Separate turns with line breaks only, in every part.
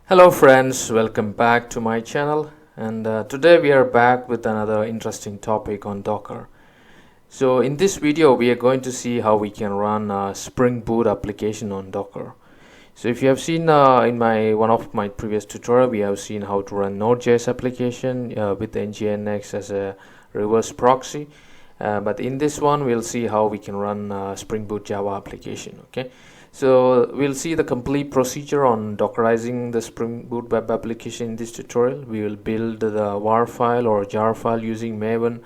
Hello friends, welcome back to my channel, and today we are back with another interesting topic on Docker. So in this video we are going to see how we can run a Spring Boot application on Docker. So if you have seen in one of my previous tutorial, we have seen how to run NodeJs application with nginx as a reverse proxy, but in this one we'll see how we can run Spring Boot Java application. Okay, so we'll see the complete procedure on Dockerizing the Spring Boot web application in this tutorial. We will build the war file or jar file using Maven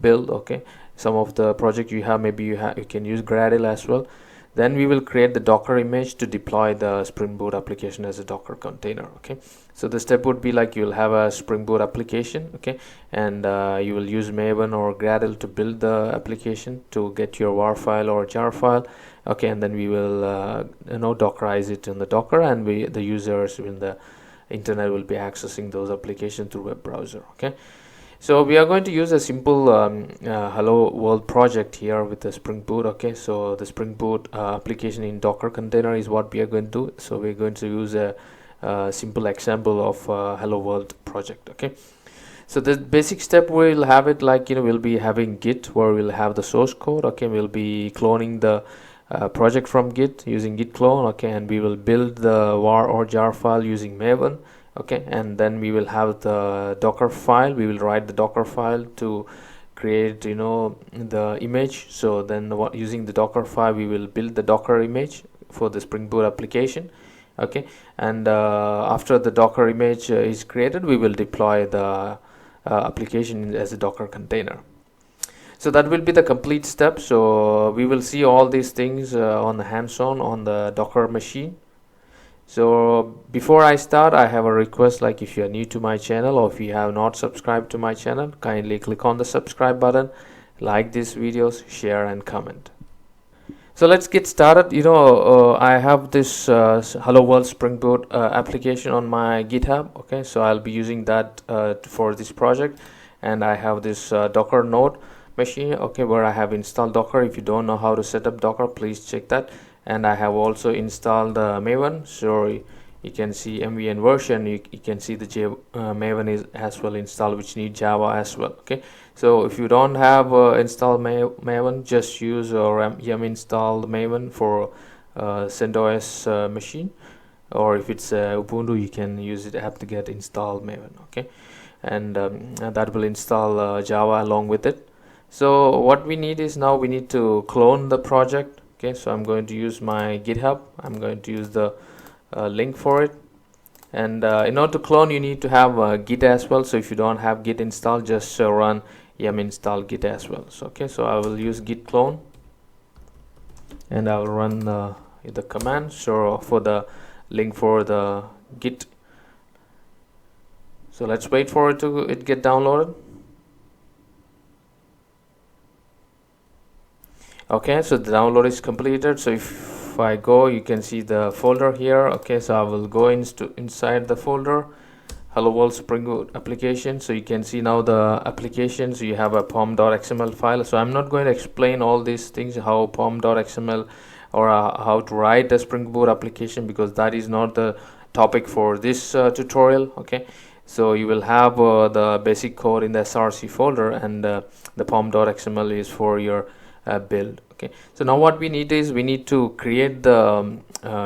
build. Okay, some of the project you have, maybe you can use Gradle as well. Then we will create the Docker image to deploy the Spring Boot application as a Docker container. Okay, so the step would be like you will have a Spring Boot application, okay, and you will use Maven or Gradle to build the application to get your war file or jar file. Okay, and then we will Dockerize it in the Docker, and the users in the internet will be accessing those applications through web browser. Okay, so we are going to use a simple hello world project here with the Spring Boot. Okay, so the Spring Boot application in Docker container is what we are going to do. So we're going to use a simple example of hello world project. Okay, so the basic step we'll have it like, we'll be having Git where we'll have the source code. Okay, we'll be cloning the project from Git using Git Clone. Okay, and we will build the war or jar file using Maven. Okay, and then we will have the Docker file. We will write the Docker file to create the image. So then using the Docker file we will build the Docker image for the Spring Boot application. Okay, and after the Docker image is created, we will deploy the application as a Docker container. So that will be the complete step. So we will see all these things on the hands-on on the Docker machine. So before I start, I have a request, like if you are new to my channel or if you have not subscribed to my channel, kindly click on the subscribe button, like these videos, share and comment. So let's get started. I have this hello world Spring Boot application on my GitHub. Okay, so I'll be using that for this project, and I have this Docker node machine, okay, where I have installed Docker. If you don't know how to set up Docker, please check that. And I have also installed Maven, so you can see MVN version. You can see the Maven is as well installed, which need Java as well. Okay, so if you don't have installed Maven, just use yum install Maven for CentOS machine, or if it's Ubuntu, you can use it apt-get install Maven. Okay, and that will install Java along with it. So what we need is, now we need to clone the project. Okay, so I'm going to use my GitHub. I'm going to use the link for it, and in order to clone you need to have Git as well. So if you don't have Git installed, just run yum install Git as well. So okay, so I will use Git Clone and I will run the command. So for the link for the Git, so let's wait for it to get downloaded. Okay, so the download is completed. So if I go, you can see the folder here. Okay, so I will go inside the folder hello world Spring Boot application. So you can see now the application. So you have a pom.xml file. So I'm not going to explain all these things, how pom.xml or how to write the Spring Boot application, because that is not the topic for this tutorial. Okay, so you will have the basic code in the src folder, and the pom.xml is for your build. Okay, so now what we need is, we need to create the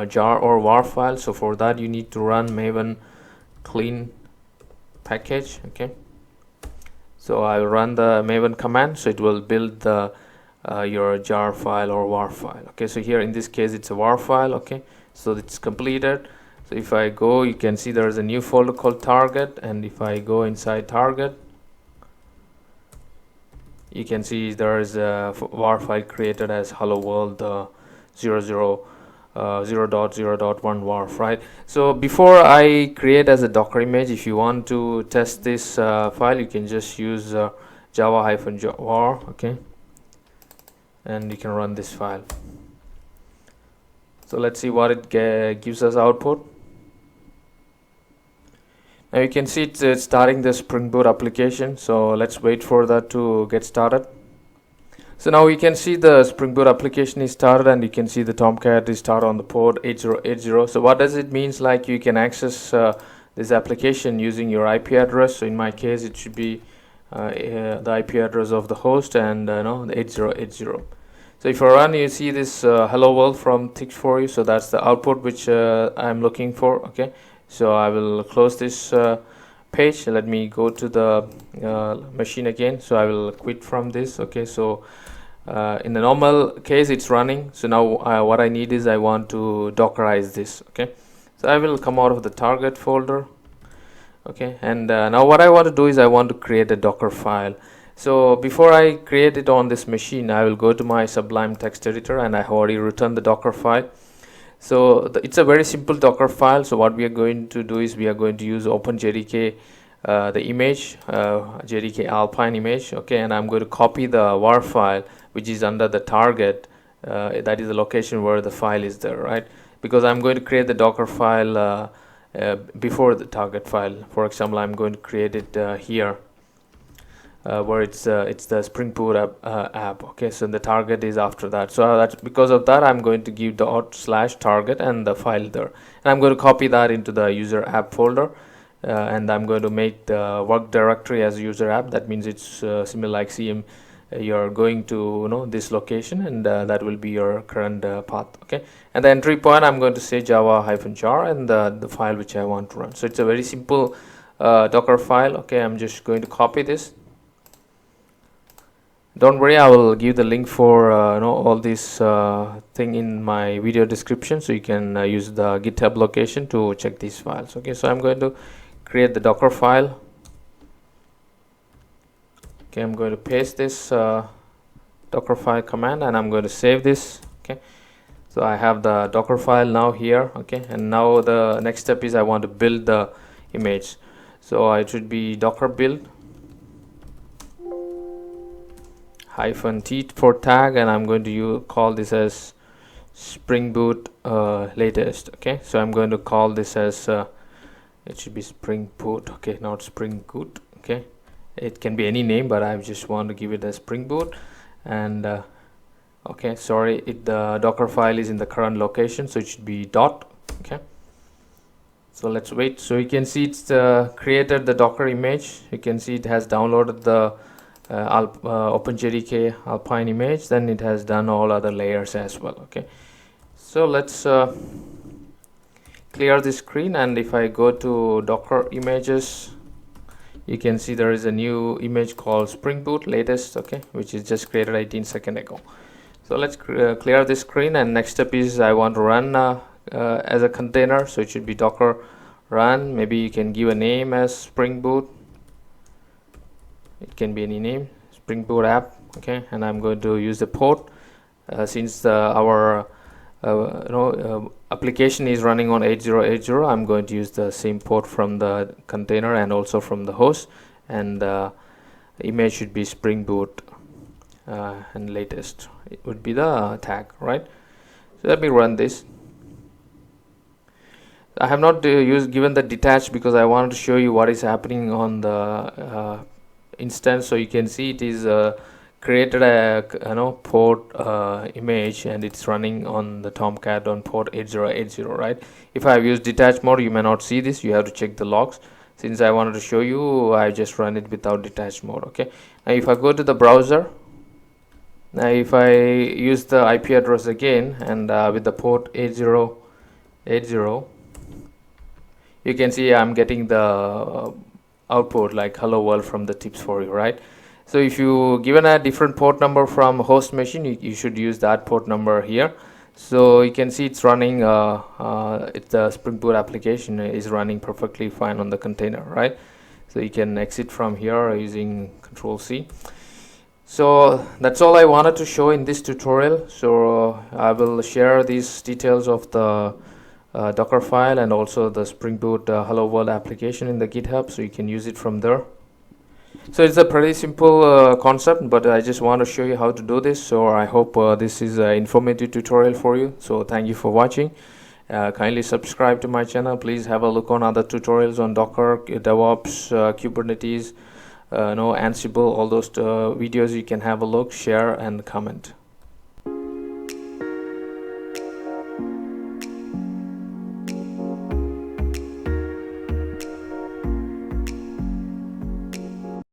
jar or war file. So for that you need to run Maven clean package. Okay, so I'll run the Maven command, so it will build the your jar file or war file. Okay, so here in this case it's a war file. Okay, so it's completed. So if I go, you can see there is a new folder called target, and if I go inside target, you can see there is a war file created as hello world 0.0.1 war, right? So before I create as a Docker image, if you want to test this file, you can just use java-var. Okay, and you can run this file. So let's see what it gives us output. Now you can see it's starting the Spring Boot application. So let's wait for that to get started. So now we can see the Spring Boot application is started, and you can see the Tomcat is started on the port 8080. So what does it means? Like you can access this application using your IP address. So in my case, it should be the IP address of the host and no, the 8080. So if I run, you see this hello world from Tix4u. So that's the output which I'm looking for. Okay, so I will close this page. Let me go to the machine again. So I will quit from this. Okay, so in the normal case it's running. So now what I need is I want to dockerize this. Okay, so I will come out of the target folder. Okay, and now what I want to do is I want to create a Docker file. So before I create it on this machine, I will go to my Sublime text editor, and I have already written the Docker file. So it's a very simple Docker file. So what we are going to do is we are going to use OpenJDK, the image, JDK Alpine image. Okay, and I'm going to copy the WAR file, which is under the target. That is the location where the file is there, right? Because I'm going to create the Docker file before the target file. For example, I'm going to create it here, where it's the Spring Boot app. Okay, so the target is after that. So that's because of that, I'm going to give ./target and the file there, and I'm going to copy that into the user app folder, and I'm going to make the work directory as user app. That means it's similar like CM. You're going to this location, and that will be your current path. Okay, and the entry point, I'm going to say java-jar and the file which I want to run. So it's a very simple Docker file. Okay, I'm just going to copy this. Don't worry, I will give the link for all this thing in my video description, so you can use the GitHub location to check these files. Okay, so I'm going to create the Docker file. Okay, I'm going to paste this Docker file command, and I'm going to save this. Okay, so I have the Docker file now here. Okay, and now the next step is I want to build the image. So it should be Docker build -t for tag, and I'm going to call this as Spring Boot latest. Okay, so I'm going to call this as it should be Spring Boot. Okay, not Spring Boot. Okay, it can be any name, but I just want to give it a Spring Boot. And okay, sorry, the Docker file is in the current location, so it should be dot. Okay, so let's wait. So you can see it's created the Docker image. You can see it has downloaded the OpenJDK Alpine image. Then it has done all other layers as well. Okay, so let's clear this screen, and if I go to Docker images, you can see there is a new image called Spring Boot latest. Okay, which is just created 18 seconds ago. So let's clear this screen, and next step is I want to run as a container. So it should be Docker run. Maybe you can give a name as Spring Boot. It can be any name, Spring Boot app. Okay, and I'm going to use the port since our application is running on 8080. I'm going to use the same port from the container and also from the host, and the image should be Spring Boot and latest. It would be the tag, right? So let me run this. I have not given the detached because I wanted to show you what is happening on the instance. So you can see it is created a port image, and it's running on the Tomcat on port 8080, right? If I have used detached mode, you may not see this. You have to check the logs. Since I wanted to show you, I just run it without detached mode. Okay, now if I go to the browser, now if I use the IP address again, and with the port 8080, you can see I'm getting the output like hello world from the Tix4u, right? So if you given a different port number from host machine, you should use that port number here. So you can see it's running the Spring Boot application is running perfectly fine on the container, right? So you can exit from here using Control-C. So that's all I wanted to show in this tutorial. So I will share these details of the Docker file and also the Spring Boot hello world application in the GitHub, so you can use it from there. So it's a pretty simple concept, but I just want to show you how to do this. So I hope this is an informative tutorial for you. So thank you for watching. Kindly subscribe to my channel. Please have a look on other tutorials on Docker, DevOps, Kubernetes, Ansible, all those videos. You can have a look, share, and comment.